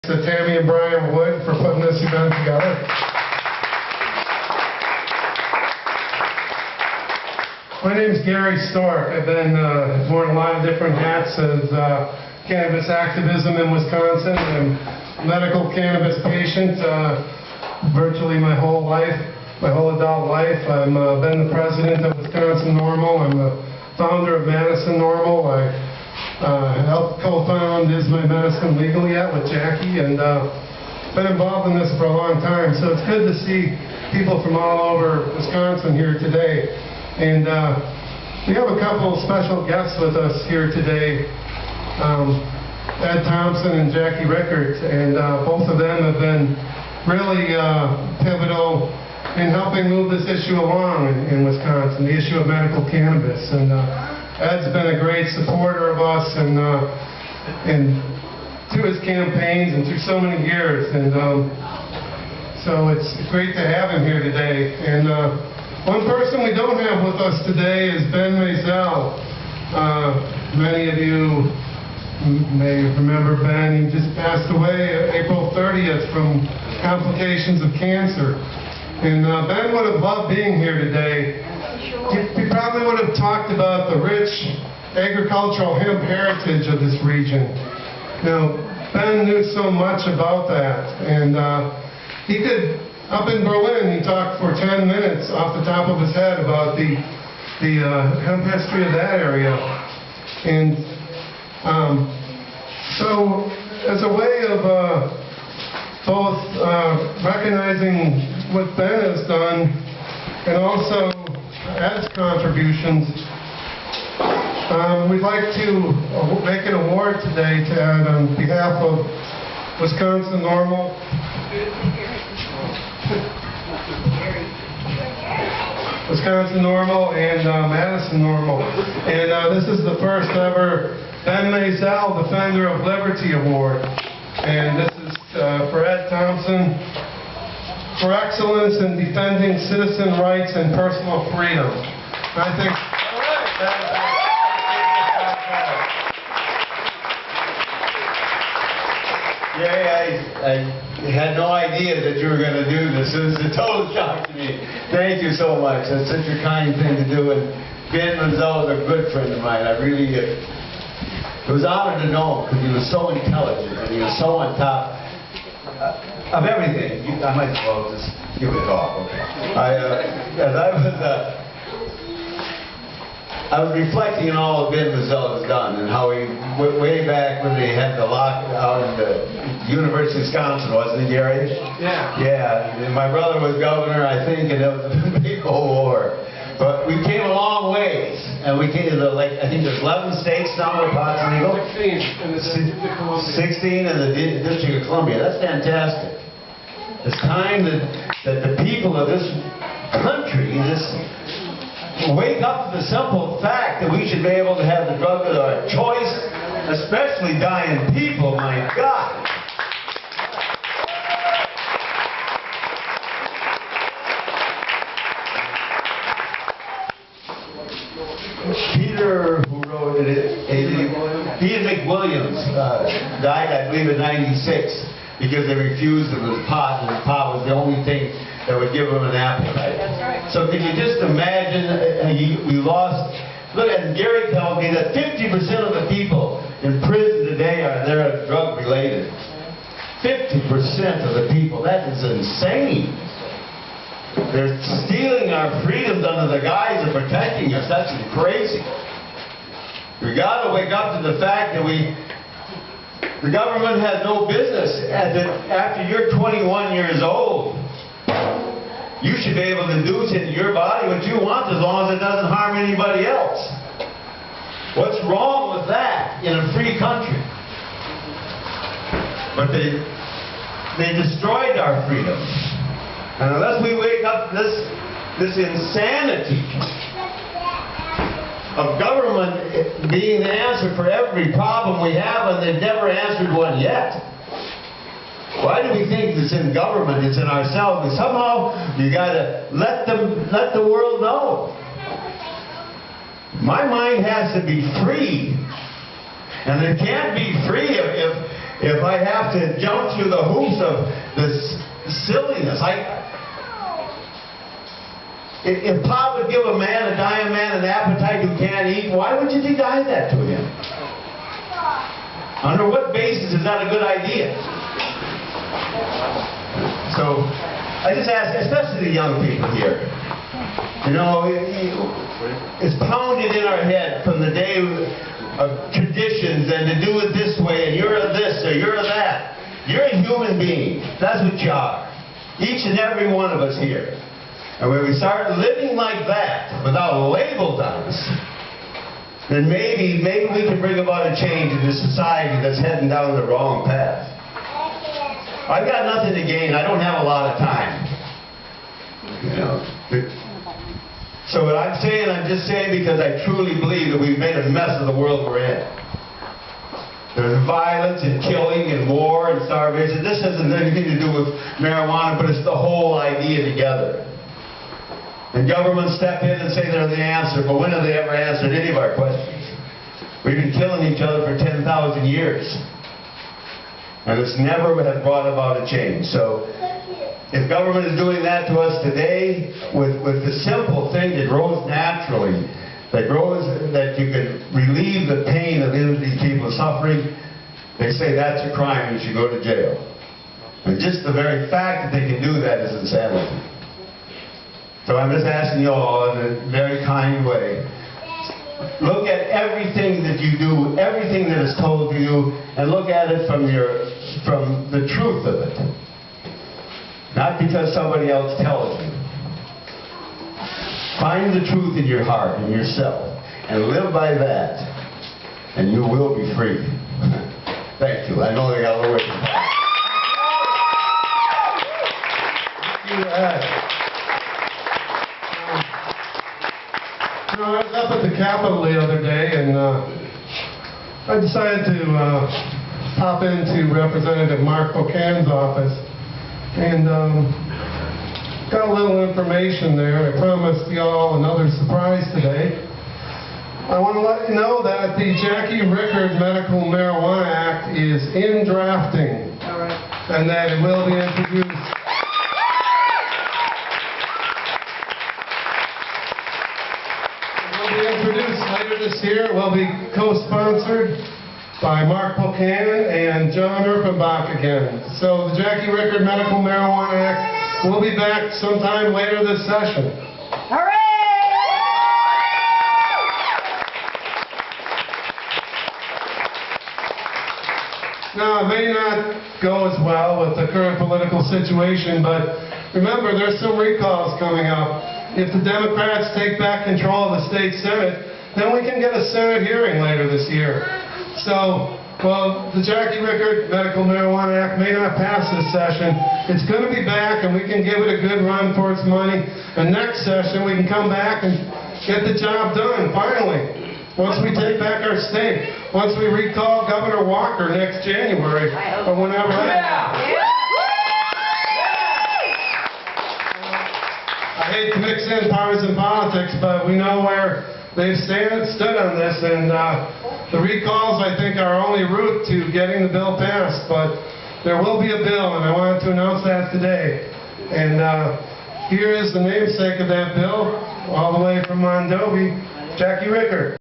To Tammy and Brian Wood for putting this event together. My name's Gary Storck. I've been worn a lot of different hats as cannabis activism in Wisconsin. I'm a medical cannabis patient virtually my whole life, my whole adult life. I've been the president of Wisconsin NORML. I'm the founder of Madison NORML. I helped co-found Is My Medicine Legal Yet with Jackie, and been involved in this for a long time. So it's good to see people from all over Wisconsin here today. And we have a couple of special guests with us here today, Ed Thompson and Jackie Rickards, and both of them have been really pivotal in helping move this issue along in Wisconsin, the issue of medical cannabis. And Ed's been a great supporter of us and through his campaigns and through so many years. And so it's great to have him here today. And one person we don't have with us today is Ben Masel. Many of you may remember Ben. He just passed away April 30th from complications of cancer. And Ben would have loved being here today. We probably would have talked about the rich agricultural hemp heritage of this region. Now, Ben knew so much about that, and he could, up in Berlin, he talked for 10 minutes off the top of his head about the hemp history of that area. And so, as a way of both recognizing what Ben has done and also Ed's contributions, we'd like to make an award today to Ed on behalf of Wisconsin NORML. Wisconsin NORML and Madison NORML. And this is the first ever Ben Masel Defender of Liberty Award. And this is for Ed Thompson, for excellence in defending citizen rights and personal freedom. And I think I had no idea that you were going to do this. It was a total shock to me. Thank you so much. That's such a kind thing to do. And Ben Masel is a good friend of mine. I really, it was an honor to know him because he was so intelligent and he was so on top of everything. I might as well just give it off. Okay. I was reflecting on all that Ben Masel has done and how he, way back when they had the lockout in the University of Wisconsin, wasn't it, Gary? Yeah. Yeah. And my brother was governor, I think, and it was a big old war. But we came a long ways, and we came to I think there's 11 states now where pot's legal. 16 in the District of Columbia. 16 in the District of Columbia. That's fantastic. It's time that the people of this country wake up to the simple fact that we should be able to have the drug of our choice, especially dying people, my God. Peter, who wrote it, Peter McWilliams, died, I believe, in '96 because they refused him with pot, and pot was the only thing that would give him an appetite. That's right. So can you just imagine, we lost, look, and Gary tells me that 50% of the people in prison today they're drug related. 50% of the people, that is insane. They're stealing our freedoms under the guise of protecting us. That's crazy. We got to wake up to the fact that the government has no business. After you're 21 years old, you should be able to do to your body what you want as long as it doesn't harm anybody else. What's wrong with that in a free country? But they destroyed our freedoms. And unless we wake up to this insanity of government being the answer for every problem we have, and they've never answered one yet. Why do we think it's in government, it's in ourselves? And somehow you got to let the world know. My mind has to be free, and it can't be free if if I have to jump through the hoops of this silliness, if pot would give a dying man an appetite who can't eat, why would you deny that to him? Under what basis is that a good idea? So, I just ask, especially the young people here, you know, it's pounded in our head from the day of traditions and to do it this way, and you're a this or you're a that. You're a human being. That's what you are. Each and every one of us here. And when we start living like that, without labels on us, then maybe we can bring about a change in this society that's heading down the wrong path. I've got nothing to gain. I don't have a lot of time. You know. So what I'm saying, I'm just saying because I truly believe that we've made a mess of the world we're in. There's violence and killing and war and starvation. This hasn't anything to do with marijuana, but it's the whole idea together. And governments step in and say they're the answer, but when have they ever answered any of our questions? We've been killing each other for 10,000 years. And it's never has brought about a change. So, if government is doing that to us today, with the simple thing that grows naturally, that you can relieve the pain of these people suffering, they say that's a crime, you should go to jail. And just the very fact that they can do that is insanity. So I'm just asking you all in a very kind way, look at everything that you do, everything that is told to you, and look at it from the truth of it. Not because somebody else tells you. Find the truth in your heart, in yourself, and live by that, and you will be free. Thank you. I know they got a little way to go. I was up at the Capitol the other day, and I decided to pop into Representative Mark Buchanan's office, and got a little information there. I promised y'all another surprise today. I want to let you know that the Jackie Rickard Medical Marijuana Act is in drafting, and that it will be introduced. Introduced later this year. It will be co-sponsored by Mark Buchanan and John Urpenbach again. So the Jackie Rickard Medical Marijuana Act will be back sometime later this session. Hooray! Now, it may not go as well with the current political situation, but remember, there's some recalls coming up. If the Democrats take back control of the state Senate, then we can get a Senate hearing later this year. So, well, the Jackie Rickard Medical Marijuana Act may not pass this session. It's going to be back, and we can give it a good run for its money. And next session, we can come back and get the job done, finally. Once we take back our state. Once we recall Governor Walker next January, or whenever that happens. I hate to mix in partisan politics, but we know where they've stood on this, and the recalls, I think, are our only route to getting the bill passed. But there will be a bill, and I wanted to announce that today. And here is the namesake of that bill, all the way from Mondovi, Jackie Rickard.